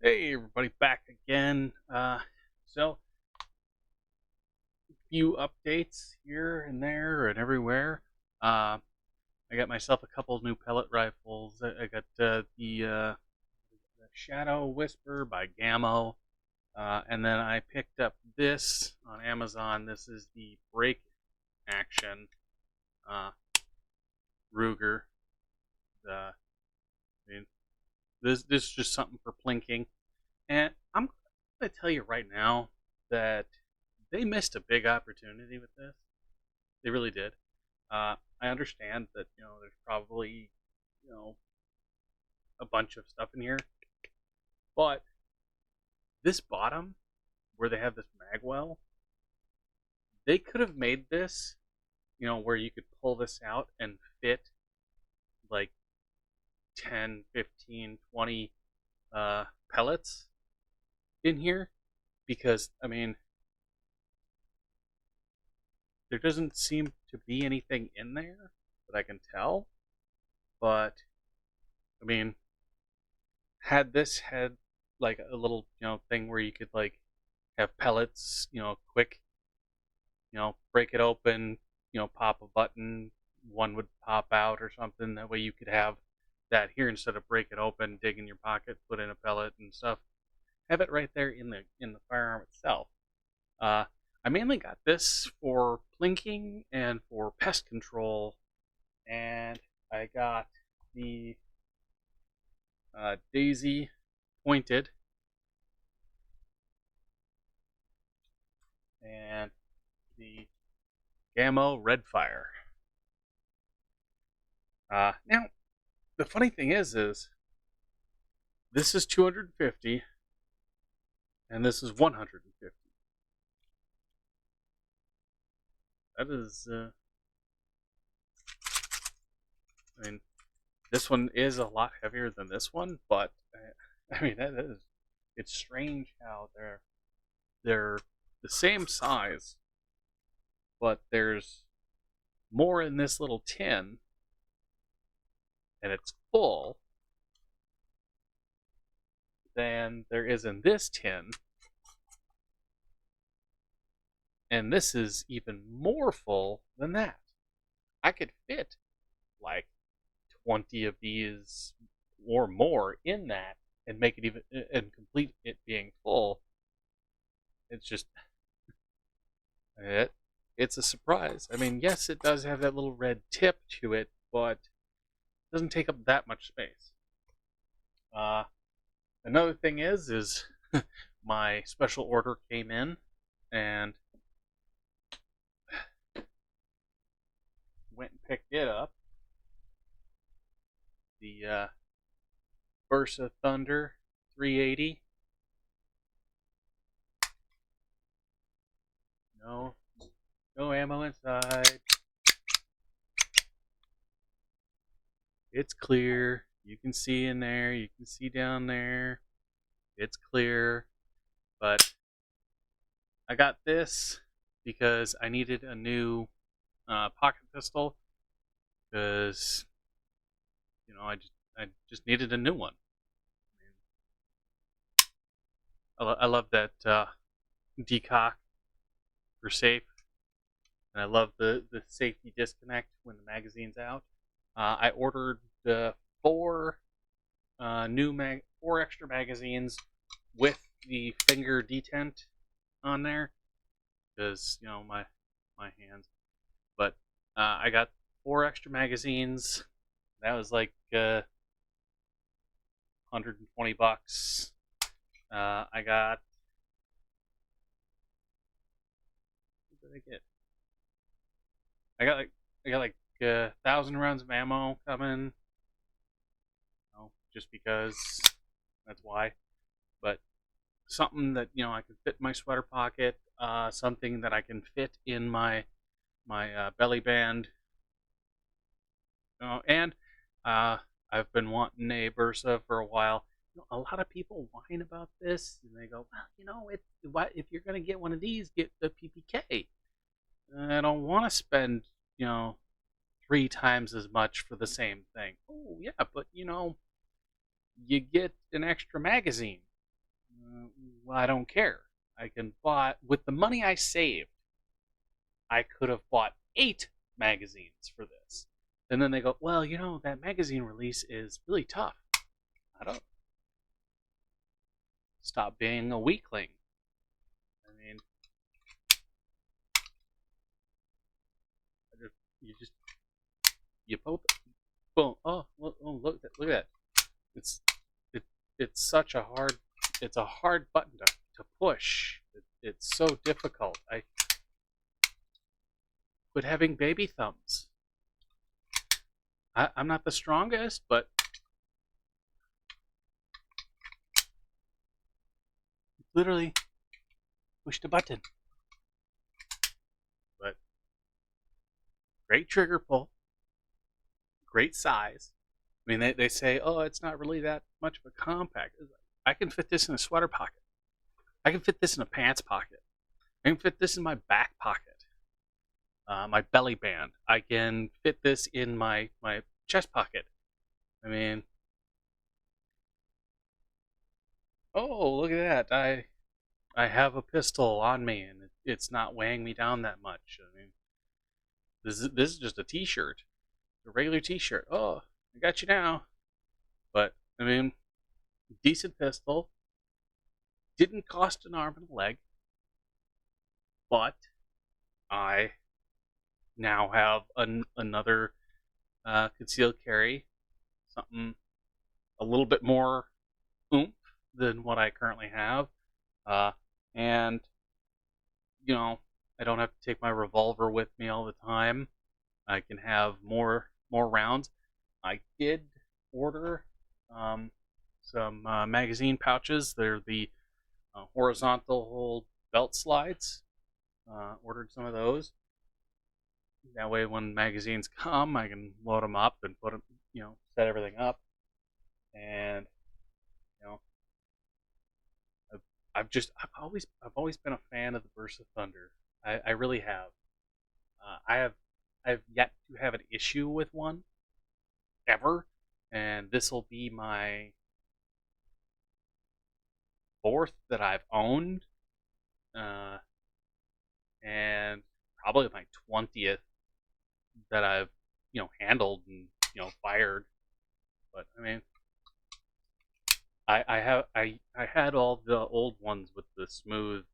Hey everybody, back again. So few updates here and there and everywhere. Uh, I got myself a couple new pellet rifles. I got the Shadow Whisper by Gammo, and then I picked up this on Amazon. This is the Break Action uh, Ruger. I mean, this is just something for plinking, and I'm going to tell you right now that they missed a big opportunity with this. They really did. I understand that there's probably you know a bunch of stuff in here, but this bottom where they have this magwell, they could have made this where you could pull this out and fit like 10, 15, 20 pellets in here, because I mean there doesn't seem to be anything in there that I can tell. But I mean, had this had like a little thing where you could like have pellets, quick, break it open, pop a button, one would pop out or something. That way you could have that here instead of break it open, dig in your pocket, put in a pellet and stuff. Have it right there in the firearm itself. Uh, I mainly got this for plinking and for pest control, and I got the Daisy pointed and the Gammo Redfire. Now, the funny thing is this is 250 and this is 150. That is, I mean, this one is a lot heavier than this one, but I mean it's strange how they're the same size, but there's more in this little tin, and it's full, than there is in this tin, and this is even more full than that. I could fit like 20 of these or more in that and make it even and complete it being full. It's just it's a surprise. I mean, yes, it does have that little red tip to it, but it doesn't take up that much space. Another thing is my special order came in, and went and picked it up. The Versa Thunder 380. No ammo inside. It's clear. You can see in there. You can see down there. It's clear. But I got this because I needed a new pocket pistol, because I just needed a new one. I love that decock for safe, and I love the safety disconnect when the magazine's out. I ordered the four extra magazines with the finger detent on there, because my hands. But I got 4 extra magazines. That was like $120. I got. What did I get? I got like 1,000 rounds of ammo coming. Just because that's why. But something that I can fit in my sweater pocket. Something that I can fit in my belly band. And I've been wanting a Bursa for a while. A lot of people whine about this, and they go, "Well, if you're going to get one of these, get the PPK." I don't want to spend, 3 times as much for the same thing. Oh yeah, but you get an extra magazine. well, I don't care. I can buy, with the money I saved, I could have bought 8 magazines for this. And then they go, well, that magazine release is really tough. I don't. Stop being a weakling. I mean, you just, you poke, boom. Oh, look at that. It's, it, it's such a hard, it's a hard button to push. It's so difficult. I quit having baby thumbs. I'm not the strongest, but literally pushed a button. But great trigger pull, great size. I mean, they say, oh, it's not really that much of a compact. I can fit this in a sweater pocket. I can fit this in a pants pocket. I can fit this in my back pocket, my belly band. I can fit this in my chest pocket. I mean, oh, look at that. I have a pistol on me, and it's not weighing me down that much. I mean, this is just a T-shirt, a regular T-shirt. Oh, I got you now. But I mean, decent pistol. Didn't cost an arm and a leg, but I now have another concealed carry, something a little bit more oomph than what I currently have, and I don't have to take my revolver with me all the time. I can have more rounds. I did order some magazine pouches. They're the horizontal hold belt slides. Ordered some of those. That way, when magazines come, I can load them up and put them, set everything up. And you know, I've always been a fan of the Burst of Thunder. I really have. I've yet to have an issue with one ever, and this will be my 4th that I've owned, and probably my 20th that I've handled and fired. But I mean, I had all the old ones with the smooth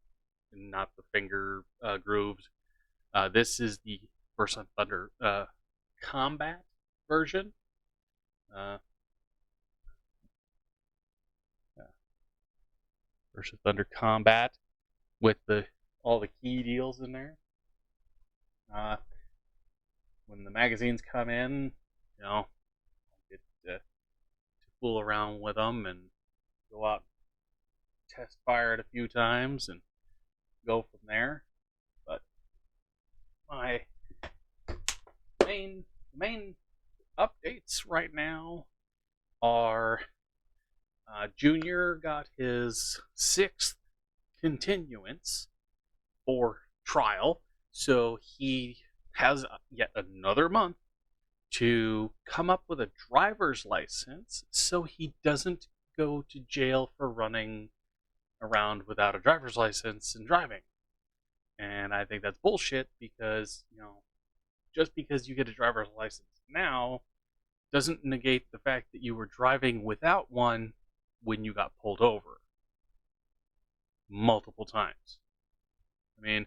and not the finger grooves. This is the Burst of Thunder combat version. Uh, Burst of Thunder combat with all the key deals in there. When the magazines come in, I get to fool around with them and go out, test fire it a few times, and go from there. But my main updates right now are Junior got his 6th continuance for trial, so he has yet another month to come up with a driver's license so he doesn't go to jail for running around without a driver's license and driving. And I think that's bullshit because, just because you get a driver's license now doesn't negate the fact that you were driving without one when you got pulled over multiple times. I mean,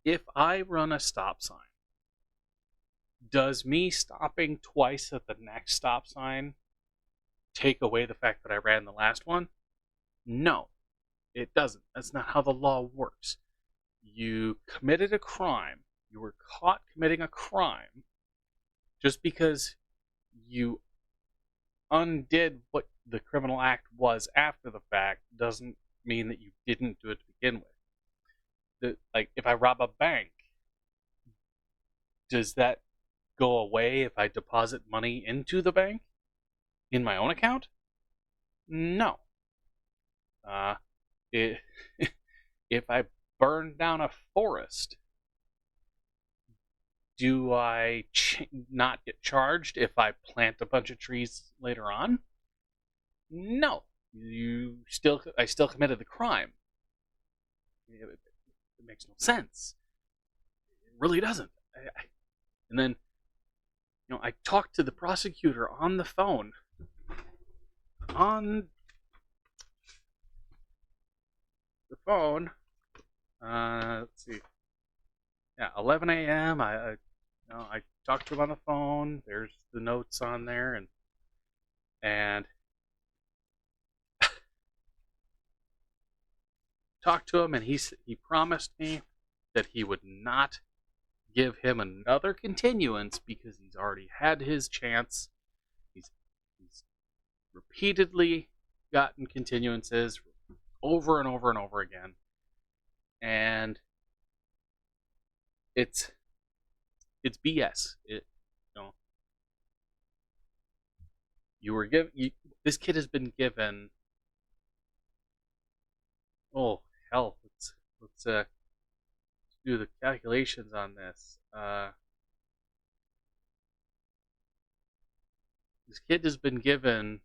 if I run a stop sign, does me stopping twice at the next stop sign take away the fact that I ran the last one? No, it doesn't. That's not how the law works. You committed a crime. You were caught committing a crime. Just because you undid what the criminal act was after the fact doesn't mean that you didn't do it to begin with. Like, if I rob a bank, does that go away if I deposit money into the bank in my own account? No. If I burn down a forest, do I not get charged if I plant a bunch of trees later on? No. I still committed the crime. It makes no sense. It really doesn't. And then, I talked to the prosecutor on the phone. On the phone. Let's see. Yeah, 11 a.m. I talked to him on the phone. There's the notes on there, and talked to him, and he promised me that he would not give him another continuance because he's already had his chance. He's repeatedly gotten continuances over and over and over again, and it's BS. You were given. This kid has been given. Oh hell! Let's do the calculations on this. This kid has been given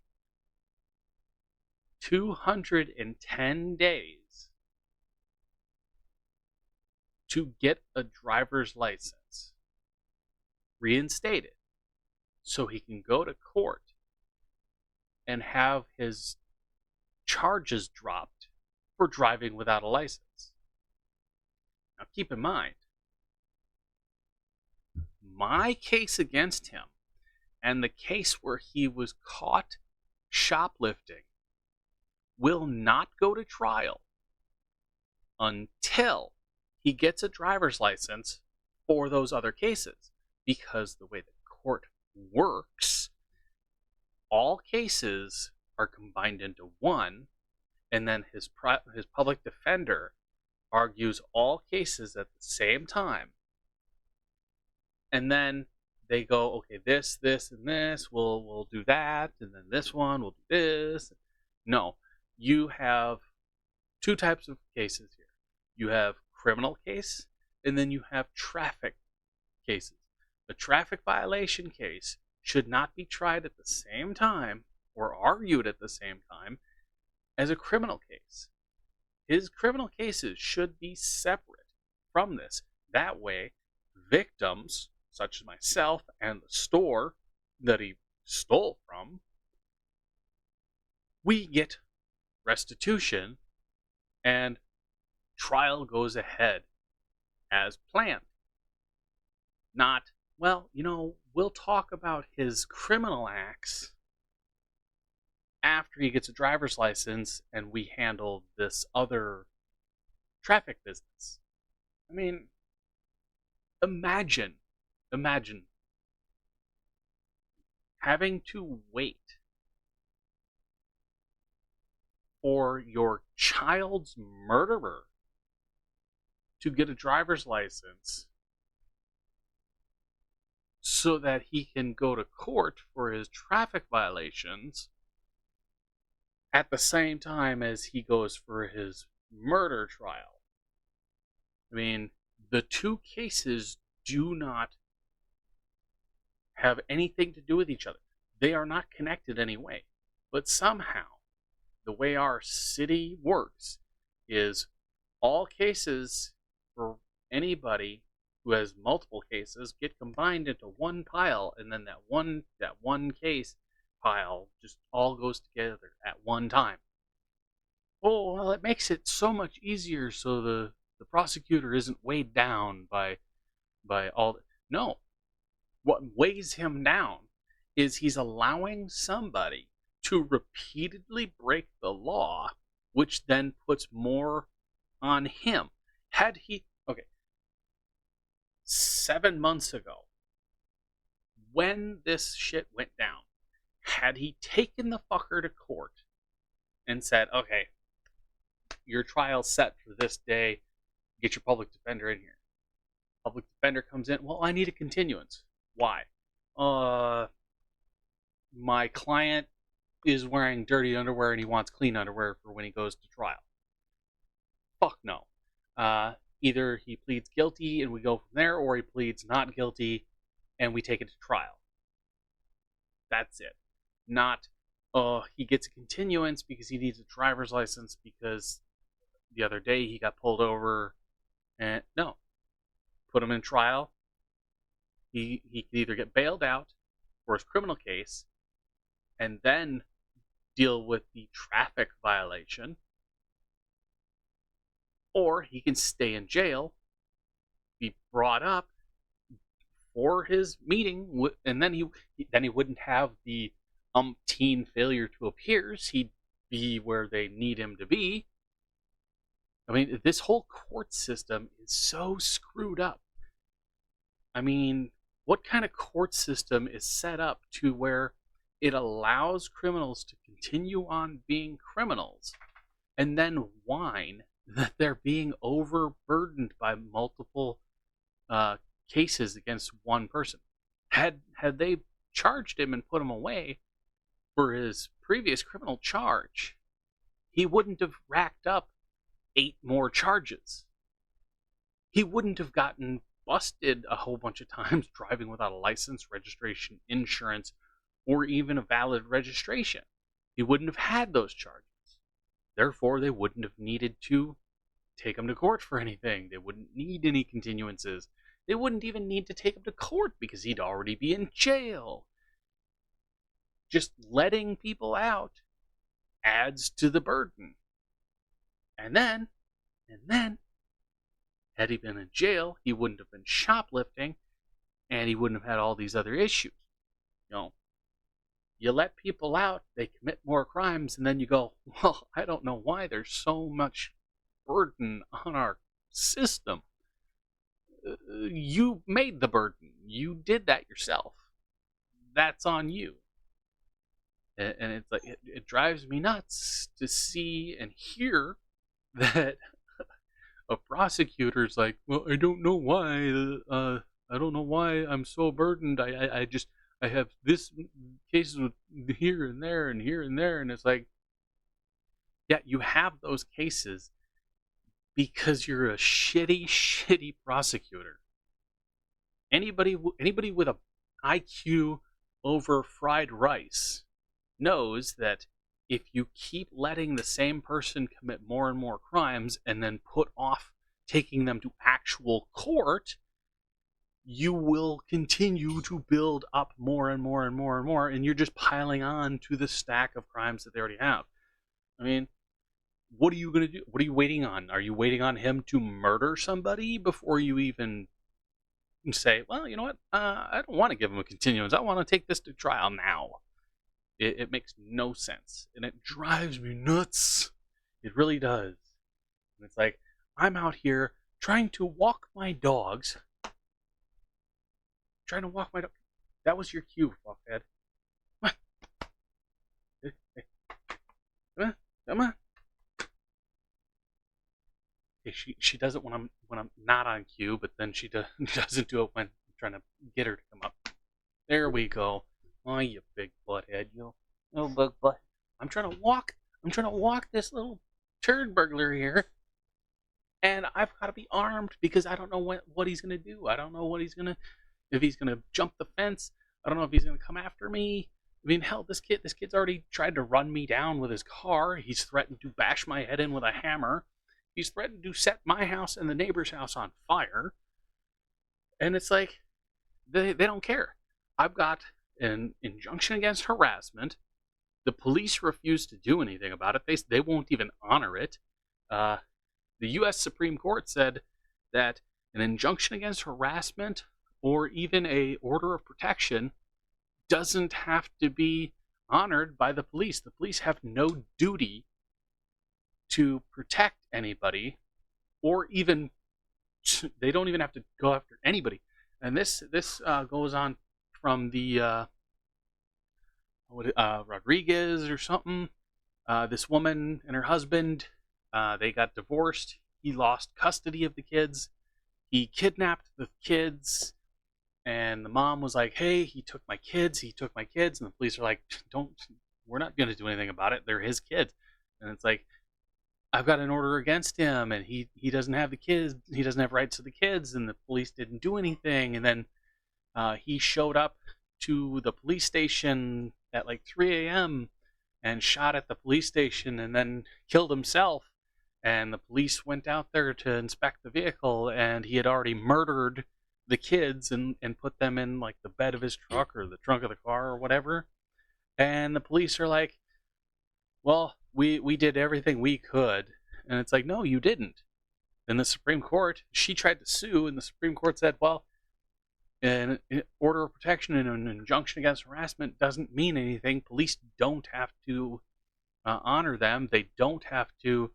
210 days to get a driver's license reinstated so he can go to court and have his charges dropped for driving without a license. Now keep in mind, my case against him and the case where he was caught shoplifting will not go to trial until he gets a driver's license for those other cases. Because the way the court works, all cases are combined into one, and then his public defender argues all cases at the same time. And then they go, okay, this, and this, we'll do that, and then this one, we'll do this. No, you have two types of cases here. You have criminal case, and then you have traffic cases. The traffic violation case should not be tried at the same time or argued at the same time as a criminal case. His criminal cases should be separate from this. That way, victims, such as myself and the store that he stole from, we get restitution and trial goes ahead as planned. Not, well, we'll talk about his criminal acts after he gets a driver's license and we handle this other traffic business. I mean, imagine having to wait for your child's murderer to get a driver's license so that he can go to court for his traffic violations at the same time as he goes for his murder trial. I mean, the two cases do not have anything to do with each other. They are not connected anyway. But somehow, the way our city works is all cases for anybody who has multiple cases get combined into one pile, and then that one case pile just all goes together at one time. Oh, well, it makes it so much easier so the prosecutor isn't weighed down by all. No. What weighs him down is he's allowing somebody to repeatedly break the law, which then puts more on him. Had he, 7 months ago, when this shit went down, had he taken the fucker to court and said, okay, your trial's set for this day, get your public defender in here. Public defender comes in, well, I need a continuance. Why? My client is wearing dirty underwear and he wants clean underwear for when he goes to trial. Fuck no. Either he pleads guilty and we go from there, or he pleads not guilty and we take it to trial. That's it. Not, he gets a continuance because he needs a driver's license because the other day he got pulled over, and no, put him in trial. He could either get bailed out for his criminal case and then deal with the traffic violation, or he can stay in jail, be brought up for his meeting, and then he wouldn't have the umpteen failure to appears. He'd be where they need him to be. I mean, this whole court system is so screwed up. I mean, what kind of court system is set up to where it allows criminals to continue on being criminals and then whine that they're being overburdened by multiple cases against one person? Had they charged him and put him away for his previous criminal charge, he wouldn't have racked up 8 more charges. He wouldn't have gotten busted a whole bunch of times driving without a license, registration, insurance, or even a valid registration. He wouldn't have had those charges. Therefore, they wouldn't have needed to take him to court for anything. They wouldn't need any continuances. They wouldn't even need to take him to court because he'd already be in jail. Just letting people out adds to the burden. And then, had he been in jail, he wouldn't have been shoplifting, and he wouldn't have had all these other issues. You let people out, they commit more crimes, and then you go, well, I don't know why there's so much burden on our system. You made the burden. You did that yourself. That's on you. And it's like, it drives me nuts to see and hear that a prosecutor's like, well, I don't know why. I don't know why I'm so burdened. I have this cases with here and there and here and there, and it's like, yeah, you have those cases because you're a shitty prosecutor. Anybody with a IQ over fried rice knows that if you keep letting the same person commit more and more crimes and then put off taking them to actual court, you will continue to build up more and more and more and more, and you're just piling on to the stack of crimes that they already have. I mean, what are you going to do? What are you waiting on? Are you waiting on him to murder somebody before you even say, well, you know what? I don't want to give him a continuance. I want to take this to trial now. It makes no sense, and it drives me nuts. It really does. And it's like, I'm out here trying to walk my dogs. That was your cue, fuckhead. Come on. Come on. Okay, she does it when I'm not on cue, but then she doesn't do it when I'm trying to get her to come up. There we go. Oh, you big butthead, you little bug butt. I'm trying to walk this little turd burglar here, and I've got to be armed because I don't know what he's gonna do. I don't know what he's gonna, if he's gonna jump the fence. I don't know if he's gonna come after me. I mean, hell, this kid's already tried to run me down with his car. He's threatened to bash my head in with a hammer. He's threatened to set my house and the neighbor's house on fire. And it's like, they don't care. I've got an injunction against harassment. The police refuse to do anything about it. They won't even honor it. The U.S. Supreme Court said that an injunction against harassment or even a order of protection doesn't have to be honored by the police. The police have no duty to protect anybody, or even they don't even have to go after anybody. And this goes on from the Rodriguez or something. This woman and her husband, they got divorced. He lost custody of the kids. He kidnapped the kids, and the mom was like, "Hey, he took my kids. And the police are like, we're not going to do anything about it. They're his kids." And it's like, I've got an order against him, and he doesn't have the kids. He doesn't have rights to the kids, and the police didn't do anything. And then he showed up to the police station at like 3 a.m. and shot at the police station and then killed himself. and the police went out there to inspect the vehicle, and he had already murdered the kids and put them in like the bed of his truck or the trunk of the car or whatever. And the police are like, well, we did everything we could. And it's like, no, you didn't. And the Supreme Court, she tried to sue, and the Supreme Court said, well, an order of protection and an injunction against harassment doesn't mean anything. Police don't have to honor them. They don't have to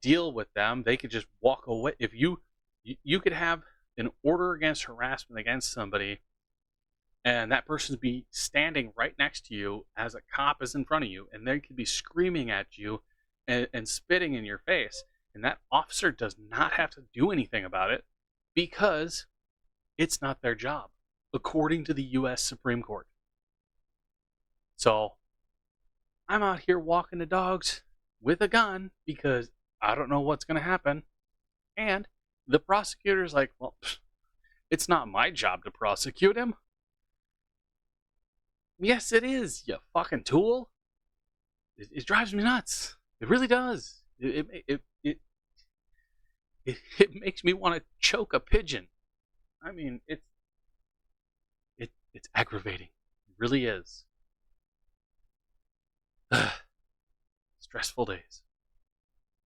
deal with them. They could just walk away. If you could have an order against harassment against somebody, and that person be standing right next to you as a cop is in front of you, and they could be screaming at you and spitting in your face, and that officer does not have to do anything about it because it's not their job, according to the U.S. Supreme Court. So I'm out here walking the dogs with a gun because I don't know what's going to happen. And the prosecutor's like, well, it's not my job to prosecute him. Yes, it is, you fucking tool. It drives me nuts. It really does. It makes me want to choke a pigeon. I mean, it's aggravating. It really is. Stressful days.